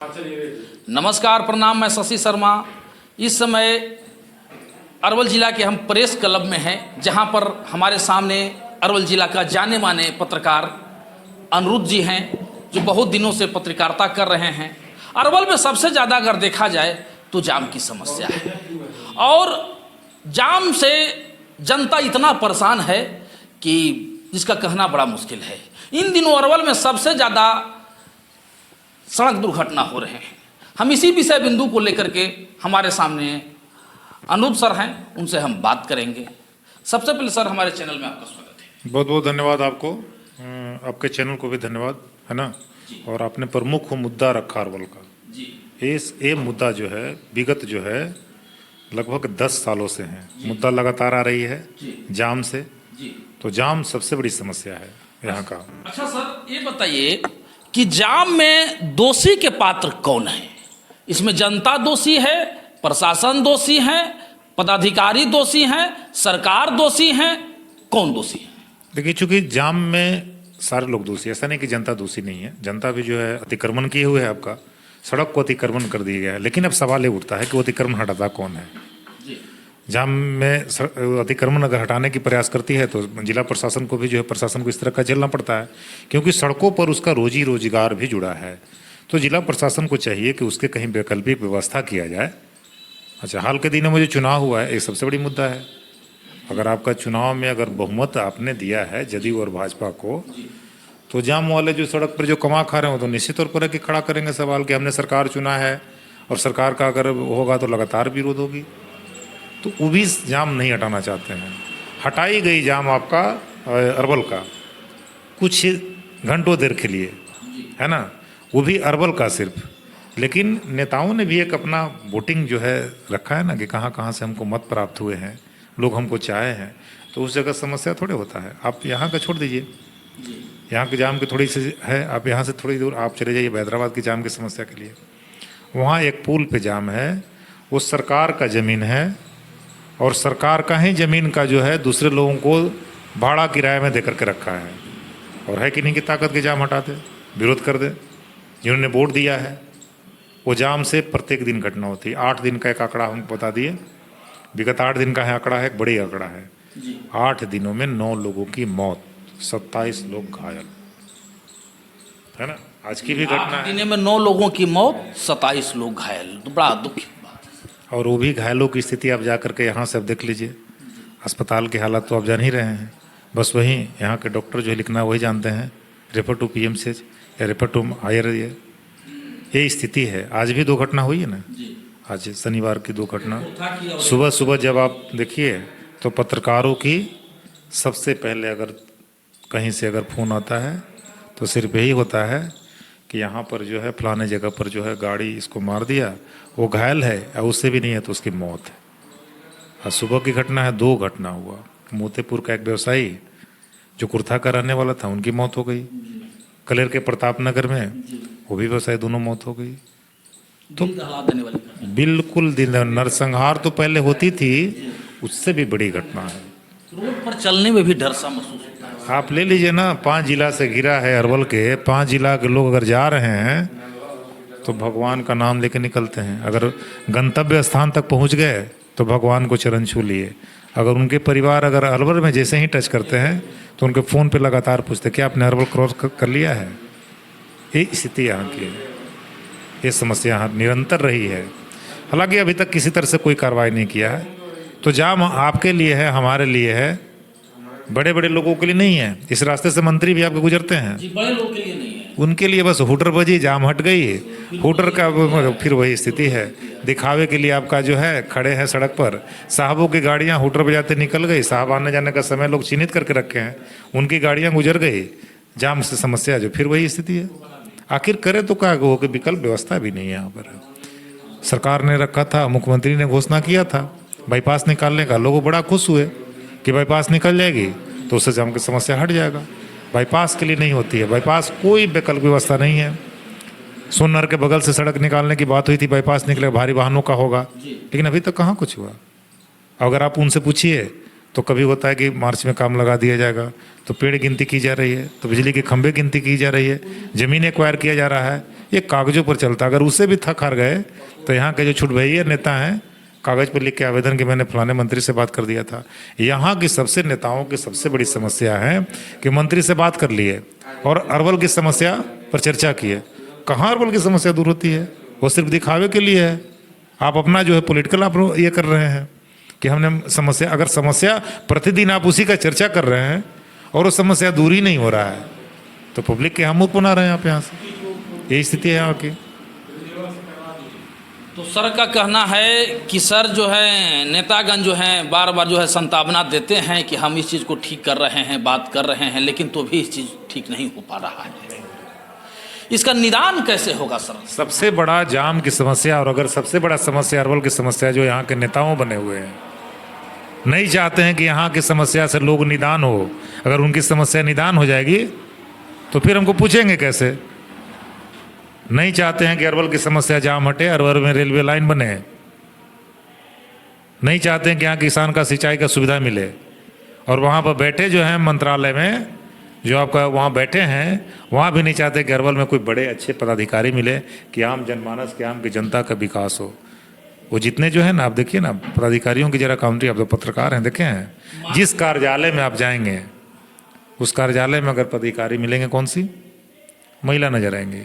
नमस्कार, प्रणाम। मैं शशि शर्मा। इस समय अरवल ज़िला के हम प्रेस क्लब में हैं, जहां पर हमारे सामने अरवल ज़िला का जाने माने पत्रकार अनिरुद्ध जी हैं, जो बहुत दिनों से पत्रकारिता कर रहे हैं। अरवल में सबसे ज़्यादा अगर देखा जाए तो जाम की समस्या है, और जाम से जनता इतना परेशान है कि जिसका कहना बड़ा मुश्किल है। इन दिनों अरवल में सबसे ज़्यादा सड़क दुर्घटना हो रहे हैं। हम इसी विषय बिंदु को लेकर के हमारे सामने अनिरुद्ध सर हैं, उनसे हम बात करेंगे। सबसे पहले सर, हमारे चैनल में आपका स्वागत है। बहुत बहुत धन्यवाद आपको, आपके चैनल को भी धन्यवाद, है ना। और आपने प्रमुख मुद्दा रखा अरवल का जी। ये मुद्दा जो है विगत जो है लगभग 10 सालों से है, मुद्दा लगातार आ रही है जाम से जी। तो जाम सबसे बड़ी समस्या है यहाँ का। अच्छा सर, ये बताइए कि जाम में दोषी के पात्र कौन है? इसमें जनता दोषी है, प्रशासन दोषी है, पदाधिकारी दोषी हैं, सरकार दोषी है, कौन दोषी है? देखिए, चूंकि जाम में सारे लोग दोषी, ऐसा नहीं कि जनता दोषी नहीं है। जनता भी जो है अतिक्रमण किए हुए है, आपका सड़क को अतिक्रमण कर दिया गया है। लेकिन अब सवाल ये उठता है कि वो अतिक्रमण हटाता कौन है? जाम में अतिक्रमण अगर हटाने की प्रयास करती है तो जिला प्रशासन को भी जो है प्रशासन को इस तरह का झेलना पड़ता है, क्योंकि सड़कों पर उसका रोजी रोजगार भी जुड़ा है। तो जिला प्रशासन को चाहिए कि उसके कहीं वैकल्पिक व्यवस्था किया जाए। अच्छा, हाल के दिनों में जो चुनाव हुआ है एक सबसे बड़ी मुद्दा है। अगर आपका चुनाव में अगर बहुमत आपने दिया है जदयू और भाजपा को, तो जाम वाले जो सड़क पर जो कमा खा रहे हैं वो तो निश्चित तौर पर है कि खड़ा करेंगे सवाल कि हमने सरकार चुना है, और सरकार का अगर होगा तो लगातार विरोध होगी। तो वो भी जाम नहीं हटाना चाहते हैं। हटाई गई जाम आपका अरवल का कुछ घंटों देर के लिए, है ना, वो भी अरवल का सिर्फ। लेकिन नेताओं ने भी एक अपना वोटिंग जो है रखा है ना, कि कहाँ कहाँ से हमको मत प्राप्त हुए हैं, लोग हमको चाहे हैं, तो उस जगह समस्या थोड़े होता है। आप यहाँ का छोड़ दीजिए, यहाँ के जाम की थोड़ी सी है, आप यहाँ से थोड़ी दूर आप चले जाइए हैदराबाद की जाम की समस्या के लिए। वहाँ एक पुल पे जाम है, वो सरकार का ज़मीन है, और सरकार का ही ज़मीन का जो है दूसरे लोगों को भाड़ा किराए में दे करके रखा है। और है कि नहीं कि ताकत के जाम हटा दे, विरोध कर दे। जिन्होंने वोट दिया है वो जाम से प्रत्येक दिन घटना होती है। 8 दिन का एक आंकड़ा हमको बता दिए, विगत 8 दिन का है आंकड़ा, है एक बड़ी आंकड़ा है। 8 दिनों में 9 लोगों की मौत, 27 लोग घायल, है ना। आज की भी घटना है, 8 दिन में 9 लोगों की मौत, 27 लोग घायल। तो बड़ा दुख। और वो भी घायलों की स्थिति आप जा करके यहाँ से अब देख लीजिए। अस्पताल की हालत तो आप जान ही रहे हैं। बस वही यहाँ के डॉक्टर जो लिखना वही जानते हैं, रेफर टू PMCH या रेफर टू हायर। ये स्थिति है। आज भी 2 घटना हुई है ना, आज शनिवार की 2 घटना। सुबह सुबह जब आप देखिए तो पत्रकारों की सबसे पहले अगर कहीं से अगर फ़ोन आता है तो सिर्फ यही होता है कि यहाँ पर जो है फलाने जगह पर जो है गाड़ी इसको मार दिया, वो घायल है, और उससे भी नहीं है तो उसकी मौत है। और सुबह की घटना है, 2 घटना हुआ। मोतीपुर का एक व्यवसायी जो कुर्था का रहने वाला था, उनकी मौत हो गई। कलेर के प्रताप नगर में वो भी व्यवसायी, दोनों मौत हो गई। तो बिल्कुल नरसंहार तो पहले होती थी, उससे भी बड़ी घटना है। रोड पर चलने में भी डर सा महसूस होता है। आप ले लीजिए ना, 5 जिला से घिरा है अरवल के, 5 जिला के लोग अगर जा रहे हैं तो भगवान का नाम लेके निकलते हैं। अगर गंतव्य स्थान तक पहुंच गए तो भगवान को चरण छू लिए। अगर उनके परिवार अगर अरवल में जैसे ही टच करते हैं तो उनके फ़ोन पे लगातार पूछते क्या आपने अरवल क्रॉस कर लिया है। ये स्थिति यहाँ की है, ये समस्या यहाँ निरंतर रही है। हालांकि अभी तक किसी तरह से कोई कार्रवाई नहीं किया है। तो जाम आपके लिए है, हमारे लिए है, बड़े बड़े लोगों के लिए नहीं है। इस रास्ते से मंत्री भी आपके गुजरते हैं, बड़े लोगों के लिए नहीं है। उनके लिए बस हुटर बजी, जाम हट गई, हुटर का फिर वही स्थिति है। दिखावे के लिए आपका जो है खड़े हैं सड़क पर, साहबों की गाड़ियां हुटर बजाते निकल गई, साहब आने जाने का समय लोग चिन्हित करके रखे हैं, उनकी गाड़ियां गुजर गई, जाम से समस्या जो फिर वही स्थिति है। आखिर करे तो क्या हो कि विकल्प व्यवस्था भी नहीं है यहाँ पर। सरकार ने रखा था, मुख्यमंत्री ने घोषणा किया था बाईपास निकालने का, लोग बड़ा खुश हुए कि बाईपास निकल जाएगी तो उससे जाम की समस्या हट जाएगा। बाईपास के लिए नहीं होती है, बाईपास कोई वैकल्पिक व्यवस्था नहीं है। सोननर के बगल से सड़क निकालने की बात हुई थी, बाईपास निकले, भारी वाहनों का होगा, लेकिन अभी तक कहाँ कुछ हुआ। अगर आप उनसे पूछिए तो कभी होता है कि मार्च में काम लगा दिया जाएगा, तो पेड़ गिनती की जा रही है, तो बिजली के खंभे गिनती की जा रही है, ज़मीन एक्वायर किया जा रहा है, ये कागजों पर चलता। अगर उससे भी थक हार गए तो यहाँ के जो छुटभैया नेता हैं, कागज पर लिख के आवेदन कि मैंने फलाने मंत्री से बात कर दिया था। यहाँ की सबसे नेताओं की सबसे बड़ी समस्या है कि मंत्री से बात कर लिए और अरवल की समस्या पर चर्चा की है। कहाँ अरवल की समस्या दूर होती है? वो सिर्फ दिखावे के लिए है। आप अपना जो है पॉलिटिकल आप ये कर रहे हैं कि हमने समस्या, अगर समस्या प्रतिदिन आप उसी का चर्चा कर रहे हैं और वो समस्या दूर ही नहीं हो रहा है तो पब्लिक के हम मुँह बना रहे हैं आप यहाँ से। यही स्थिति है यहाँ की। तो सर का कहना है कि सर जो है नेतागण जो हैं बार बार जो है संतावना देते हैं कि हम इस चीज़ को ठीक कर रहे हैं, बात कर रहे हैं, लेकिन तो भी इस चीज़ ठीक नहीं हो पा रहा है। इसका निदान कैसे होगा सर? सबसे बड़ा जाम की समस्या, और अगर सबसे बड़ा समस्या अरवल की समस्या जो यहाँ के नेताओं बने हुए हैं, नहीं चाहते हैं कि यहाँ की समस्या से लोग निदान हो। अगर उनकी समस्या निदान हो जाएगी तो फिर हमको पूछेंगे कैसे? नहीं चाहते हैं कि अरवल की समस्या जाम हटे, अरवल में रेलवे लाइन बने। नहीं चाहते हैं कि यहाँ किसान का सिंचाई का सुविधा मिले। और वहाँ पर बैठे जो हैं मंत्रालय में, जो आपका वहाँ बैठे हैं, वहाँ भी नहीं चाहते कि अरवल में कोई बड़े अच्छे पदाधिकारी मिले कि आम जनमानस के, आम की जनता का विकास हो। वो जितने जो है ना, आप देखिए ना पदाधिकारियों की जरा काउंटी, आप तो पत्रकार हैं, देखे हैं जिस कार्यालय में आप जाएंगे उस कार्यालय में अगर पदाधिकारी मिलेंगे कौन सी? महिला नजर आएंगी।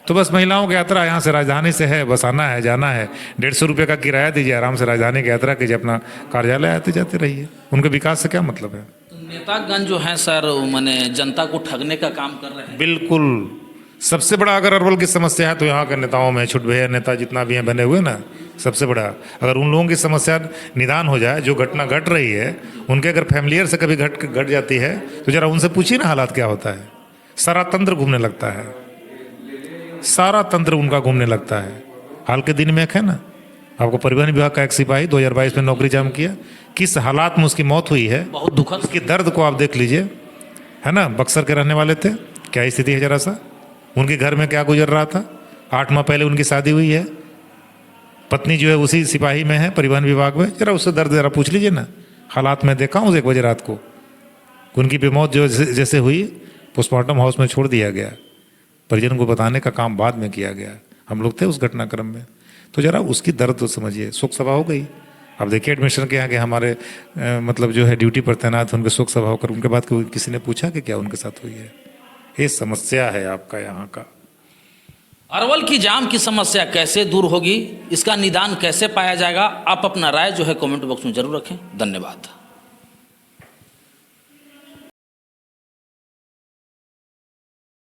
तो बस महिलाओं की यात्रा यहाँ से राजधानी से है, बस आना है जाना है, 150 रुपये का किराया दीजिए, आराम से राजधानी की यात्रा कीजिए, अपना कार्यालय आते जाते रहिए। उनके विकास से क्या मतलब है? नेतागण जो हैं सर माने जनता को ठगने का काम कर रहे हैं। बिल्कुल। सबसे बड़ा अगर अरवल की समस्या है तो यहाँ के नेताओं में, छुटभैया नेता जितना भी हैं बने हुए ना, सबसे बड़ा अगर उन लोगों की समस्या निदान हो जाए, जो घटना घट रही है उनके अगर फैमिलियर से कभी घट जाती है तो जरा उनसे पूछिए ना हालात क्या होता है। सारा तंत्र घूमने लगता है, सारा तंत्र उनका घूमने लगता है। हाल के दिन में एक है ना, आपको परिवहन विभाग का एक सिपाही 2022 में नौकरी जाम किया, किस हालात में उसकी मौत हुई है, बहुत दुखद। उसकी दर्द को आप देख लीजिए, है ना। बक्सर के रहने वाले थे, क्या स्थिति है जरा सा, उनके घर में क्या गुजर रहा था। 8 माह पहले उनकी शादी हुई है, पत्नी जो है उसी सिपाही में है परिवहन विभाग में। जरा उससे दर्द जरा पूछ लीजिए ना। हालात में देखा हूँ 1 बजे रात को, उनकी भी मौत जो जैसे हुई पोस्टमार्टम हाउस में छोड़ दिया गया, परिजन को बताने का काम बाद में किया गया। हम लोग थे उस घटनाक्रम में, तो जरा उसकी दर्द तो समझिए। शोक सभा हो गई। अब देखिए एडमिशन के यहाँ के हमारे मतलब जो है ड्यूटी पर तैनात, उनके शोक सभा होकर उनके बाद किसी ने पूछा कि क्या उनके साथ हुई है। ये समस्या है आपका यहाँ का। अरवल की जाम की समस्या कैसे दूर होगी, इसका निदान कैसे पाया जाएगा, आप अपना राय जो है कमेंट बॉक्स में जरूर रखें। धन्यवाद।